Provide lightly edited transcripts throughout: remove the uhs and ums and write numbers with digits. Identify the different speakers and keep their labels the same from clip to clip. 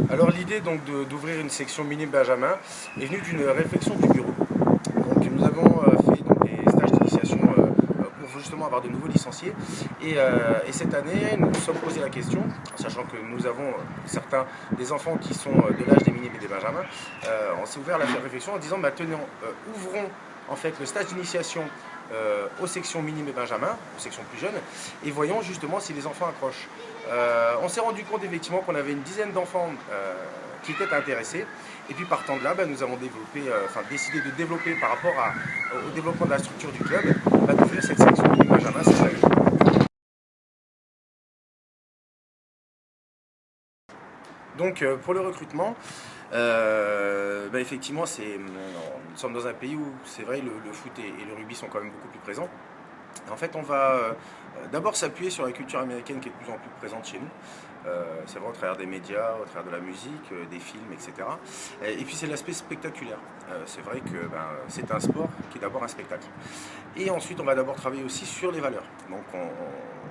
Speaker 1: Alors l'idée donc d'ouvrir une section mini Benjamin est venue d'une réflexion du bureau. Donc nous avons fait donc, des stages d'initiation pour justement avoir de nouveaux licenciés et cette année nous nous sommes posé la question, sachant que nous avons certains des enfants qui sont de l'âge des mini et des Benjamins, on s'est ouvert à la réflexion en disant tenons, ouvrons en fait le stage d'initiation aux sections minimes et benjamin, aux sections plus jeunes, et voyons justement si les enfants accrochent. On s'est rendu compte effectivement qu'on avait une dizaine d'enfants qui étaient intéressés, et puis partant de là, nous avons décidé de développer par rapport au développement de la structure du club, d'ouvrir cette section mini benjamin cette année. Donc pour le recrutement, effectivement, nous sommes dans un pays où c'est vrai le foot et le rugby sont quand même beaucoup plus présents. En fait, on va d'abord s'appuyer sur la culture américaine qui est de plus en plus présente chez nous. C'est vrai au travers des médias, au travers de la musique, des films, etc. Et puis c'est l'aspect spectaculaire. C'est vrai que c'est un sport qui est d'abord un spectacle. Et ensuite, on va d'abord travailler aussi sur les valeurs. Donc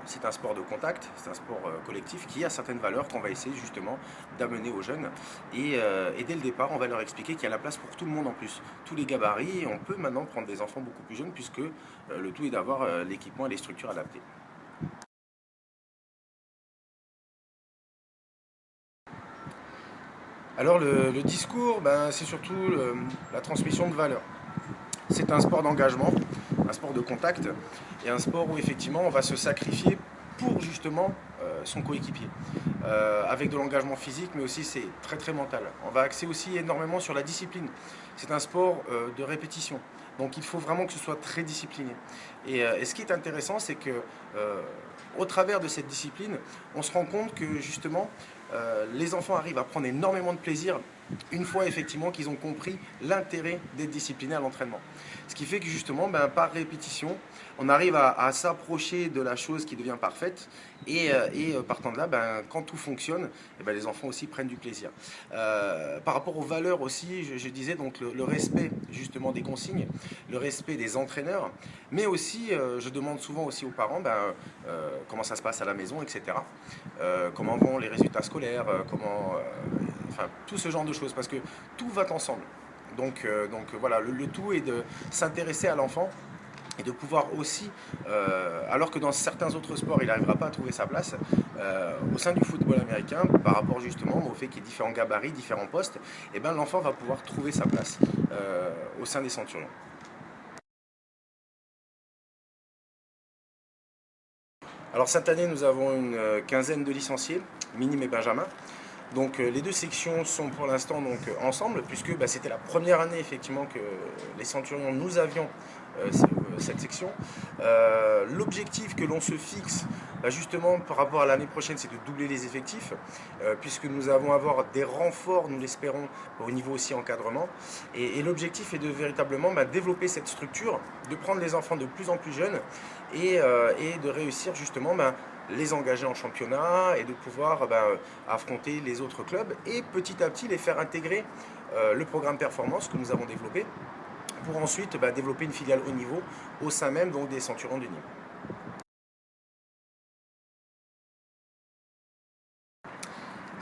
Speaker 1: c'est un sport de contact, c'est un sport collectif qui a certaines valeurs qu'on va essayer justement d'amener aux jeunes. Et dès le départ, on va leur expliquer qu'il y a la place pour tout le monde en plus, tous les gabarits, et on peut maintenant prendre des enfants beaucoup plus jeunes puisque le tout est d'avoir l'équipement et les structures adaptées. Alors le discours, c'est surtout la transmission de valeurs. C'est un sport d'engagement, un sport de contact, et un sport où effectivement on va se sacrifier pour justement son coéquipier. Avec de l'engagement physique, mais aussi c'est très très mental. On va axer aussi énormément sur la discipline. C'est un sport de répétition, donc il faut vraiment que ce soit très discipliné. Et ce qui est intéressant, c'est que au travers de cette discipline, on se rend compte que justement les enfants arrivent à prendre énormément de plaisir une fois effectivement qu'ils ont compris l'intérêt d'être disciplinés à l'entraînement. Ce qui fait que justement, par répétition, on arrive à s'approcher de la chose qui devient parfaite et partant de là, quand tout fonctionne, les enfants aussi prennent du plaisir. Par rapport aux valeurs aussi, je disais donc le respect justement des consignes, le respect des entraîneurs, mais aussi, je demande souvent aussi aux parents comment ça se passe à la maison, etc. Comment vont les résultats scolaires, tout ce genre de choses, parce que tout va ensemble. Donc voilà, le tout est de s'intéresser à l'enfant et de pouvoir aussi, alors que dans certains autres sports il n'arrivera pas à trouver sa place, au sein du football américain, par rapport justement au fait qu'il y ait différents gabarits, différents postes, l'enfant va pouvoir trouver sa place au sein des Centurions. Alors cette année nous avons une quinzaine de licenciés, minimes et benjamin. Donc les deux sections sont pour l'instant ensemble, puisque c'était la première année effectivement que les Centurions nous avions cette section. L'objectif que l'on se fixe justement par rapport à l'année prochaine, c'est de doubler les effectifs, puisque nous allons avoir des renforts, nous l'espérons, au niveau aussi encadrement. Et l'objectif est de véritablement développer cette structure, de prendre les enfants de plus en plus jeunes et de réussir justement les engager en championnat et de pouvoir affronter les autres clubs et petit à petit les faire intégrer le programme performance que nous avons développé pour ensuite développer une filiale haut niveau au sein même des Centurions de Nîmes.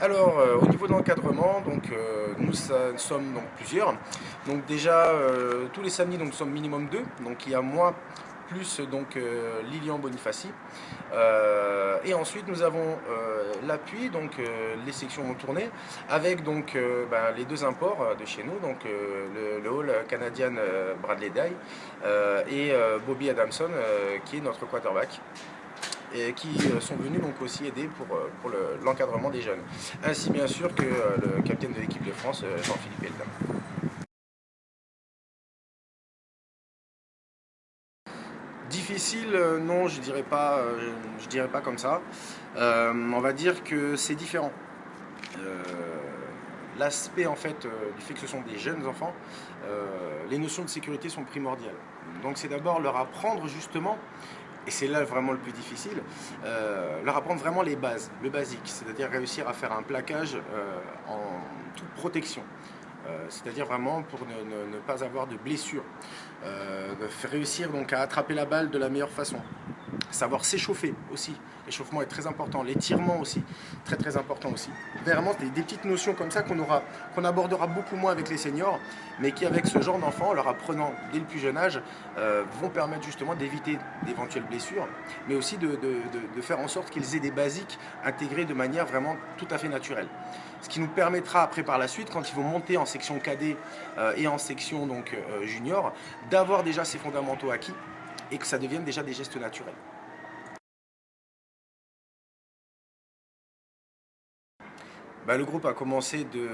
Speaker 1: Alors, au niveau de l'encadrement, nous sommes plusieurs. Donc déjà, tous les samedis, nous sommes minimum 2. Donc il y a moi plus Lilian Bonifaci. Et ensuite nous avons l'appui, les sections vont tourner avec les deux imports de chez nous, le Hall canadien Bradley Dye et Bobby Adamson qui est notre quarterback, et qui sont venus aussi aider pour l'encadrement des jeunes, ainsi bien sûr que le capitaine de l'équipe de France, Jean-Philippe Eldam. Difficile, non, je dirais pas comme ça. On va dire que c'est différent. L'aspect en fait du fait que ce sont des jeunes enfants, les notions de sécurité sont primordiales. Donc c'est d'abord leur apprendre justement, et c'est là vraiment le plus difficile, leur apprendre vraiment les bases, le basique, c'est-à-dire réussir à faire un plaquage en toute protection. C'est-à-dire vraiment pour ne pas avoir de blessures, réussir à attraper la balle de la meilleure façon, savoir s'échauffer aussi, l'échauffement est très important, l'étirement aussi, très très important aussi. Vraiment, des petites notions comme ça qu'on abordera beaucoup moins avec les seniors, mais qui avec ce genre d'enfants, leur apprenant dès le plus jeune âge, vont permettre justement d'éviter d'éventuelles blessures, mais aussi de faire en sorte qu'ils aient des basiques intégrés de manière vraiment tout à fait naturelle. Ce qui nous permettra après par la suite, quand ils vont monter en section cadet et en section donc, junior, d'avoir déjà ces fondamentaux acquis et que ça devienne déjà des gestes naturels. Le groupe a commencé de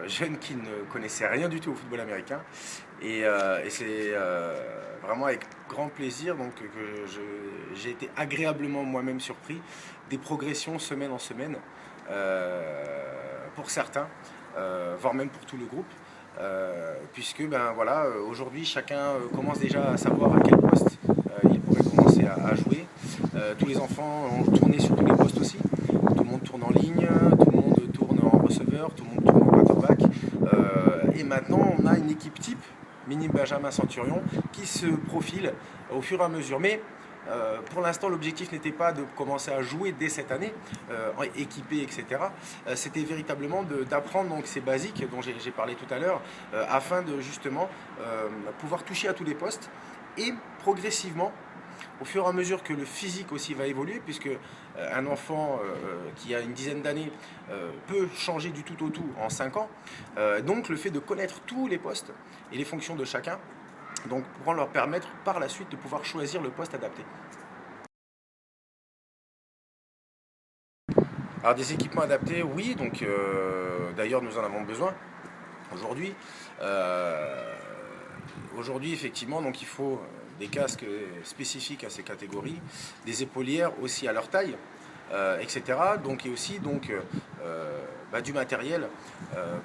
Speaker 1: jeunes qui ne connaissaient rien du tout au football américain et c'est vraiment avec grand plaisir donc, que j'ai été agréablement moi-même surpris des progressions semaine en semaine pour certains, voire même pour tout le groupe. Puisque aujourd'hui chacun commence déjà à savoir à quel poste il pourrait commencer à jouer. Tous les enfants ont tourné sur tous les postes aussi. Tout le monde tourne en ligne, tout le monde tourne en receveur, tout le monde tourne en quarterback. Et maintenant on a une équipe type, Minime Benjamin Centurion, qui se profile au fur et à mesure. Mais pour l'instant, l'objectif n'était pas de commencer à jouer dès cette année, équipé, etc. C'était véritablement d'apprendre donc ces basiques dont j'ai parlé tout à l'heure, afin de justement pouvoir toucher à tous les postes et progressivement, au fur et à mesure que le physique aussi va évoluer, puisque un enfant qui a une dizaine d'années peut changer du tout au tout en 5 ans, donc le fait de connaître tous les postes et les fonctions de chacun, donc pourront leur permettre par la suite de pouvoir choisir le poste adapté. Alors des équipements adaptés, oui, donc d'ailleurs nous en avons besoin aujourd'hui. Aujourd'hui effectivement donc il faut des casques spécifiques à ces catégories, des épaulières aussi à leur taille, etc. Donc, et aussi donc, du matériel,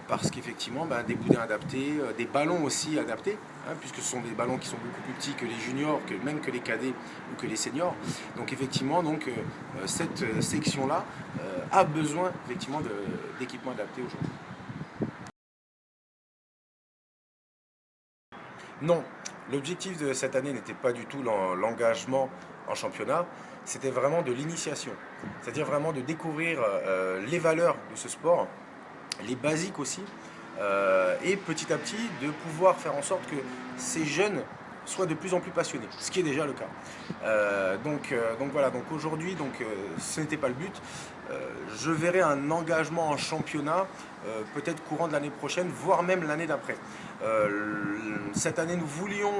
Speaker 1: parce qu'effectivement des boudins adaptés, des ballons aussi adaptés, puisque ce sont des ballons qui sont beaucoup plus petits que les juniors, même que les cadets ou que les seniors. Donc effectivement donc, cette section-là a besoin effectivement d'équipements adaptés aujourd'hui. Non, l'objectif de cette année n'était pas du tout l'engagement en championnat, c'était vraiment de l'initiation. C'est-à-dire vraiment de découvrir les valeurs de ce sport, les basiques aussi, et petit à petit de pouvoir faire en sorte que ces jeunes soient de plus en plus passionnés, ce qui est déjà le cas. Donc voilà, donc aujourd'hui, ce n'était pas le but. Je verrai un engagement en championnat peut-être courant de l'année prochaine, voire même l'année d'après. Cette année, nous voulions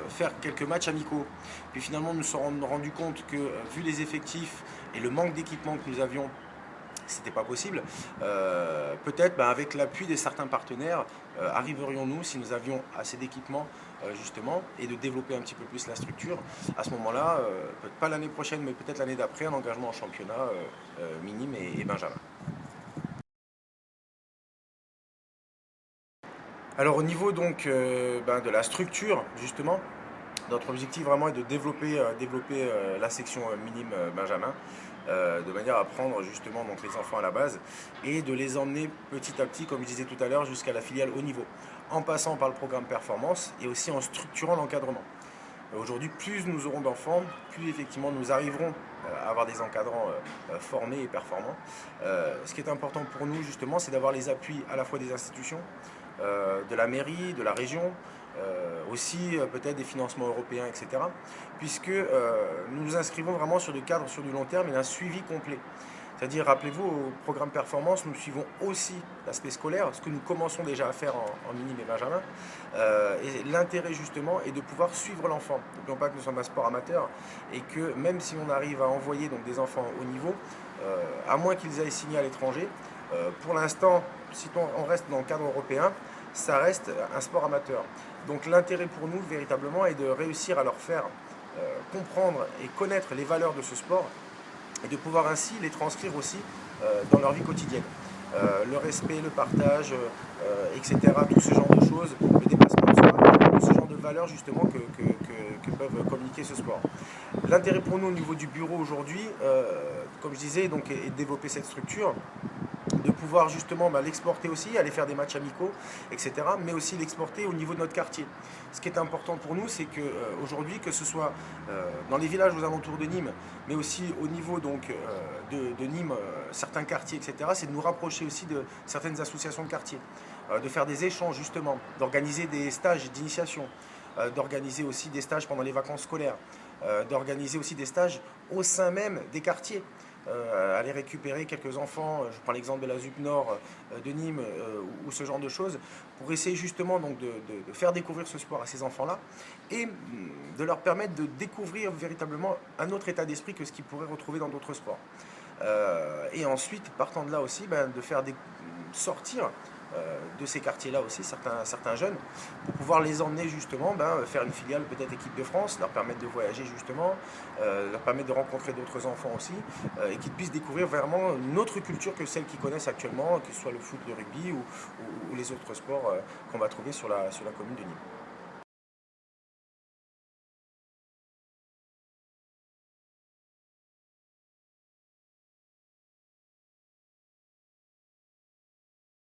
Speaker 1: faire quelques matchs amicaux, puis finalement nous nous sommes rendus compte que vu les effectifs et le manque d'équipement que nous avions, c'était pas possible. Peut-être avec l'appui de certains partenaires, arriverions-nous, si nous avions assez d'équipements justement, et de développer un petit peu plus la structure, à ce moment-là, peut-être pas l'année prochaine, mais peut-être l'année d'après, un engagement en championnat minime et Benjamin. Alors au niveau donc de la structure, justement, notre objectif vraiment est de développer la section minime Benjamin, de manière à prendre justement donc, les enfants à la base et de les emmener petit à petit, comme je disais tout à l'heure, jusqu'à la filiale haut niveau, en passant par le programme performance et aussi en structurant l'encadrement. Aujourd'hui, plus nous aurons d'enfants, plus effectivement nous arriverons à avoir des encadrants formés et performants. Ce qui est important pour nous justement, c'est d'avoir les appuis à la fois des institutions, de la mairie, de la région, aussi peut-être des financements européens, etc. Puisque nous nous inscrivons vraiment sur du cadre, sur du long terme et d'un suivi complet. C'est-à-dire, rappelez-vous, au programme performance, nous suivons aussi l'aspect scolaire, ce que nous commençons déjà à faire en minime et Benjamin. Et l'intérêt justement est de pouvoir suivre l'enfant. N'oublions pas que nous sommes un sport amateur et que même si on arrive à envoyer donc, des enfants au niveau, à moins qu'ils aillent signer à l'étranger, pour l'instant, si on reste dans le cadre européen, ça reste un sport amateur. Donc l'intérêt pour nous véritablement est de réussir à leur faire comprendre et connaître les valeurs de ce sport et de pouvoir ainsi les transcrire aussi dans leur vie quotidienne. Le respect, le partage, etc. Tout ce genre de choses, le dépassement de soi, tout ce genre de valeurs justement que peuvent communiquer ce sport. L'intérêt pour nous au niveau du bureau aujourd'hui, comme je disais, donc, est de développer cette structure, de pouvoir justement l'exporter aussi, aller faire des matchs amicaux, etc. Mais aussi l'exporter au niveau de notre quartier. Ce qui est important pour nous, c'est qu'aujourd'hui, que ce soit dans les villages aux alentours de Nîmes, mais aussi au niveau donc, de Nîmes, certains quartiers, etc., c'est de nous rapprocher aussi de certaines associations de quartier, de faire des échanges justement, d'organiser des stages d'initiation, d'organiser aussi des stages pendant les vacances scolaires, d'organiser aussi des stages au sein même des quartiers. Aller récupérer quelques enfants, je prends l'exemple de la ZUP Nord de Nîmes ou ce genre de choses, pour essayer justement donc de faire découvrir ce sport à ces enfants-là et de leur permettre de découvrir véritablement un autre état d'esprit que ce qu'ils pourraient retrouver dans d'autres sports. Et ensuite, partant de là aussi, de faire sortir de ces quartiers-là aussi certains jeunes pour pouvoir les emmener justement faire une filiale peut-être équipe de France, leur permettre de voyager justement, leur permettre de rencontrer d'autres enfants aussi et qu'ils puissent découvrir vraiment une autre culture que celle qu'ils connaissent actuellement, que ce soit le foot, le rugby ou les autres sports qu'on va trouver sur la commune de Nîmes.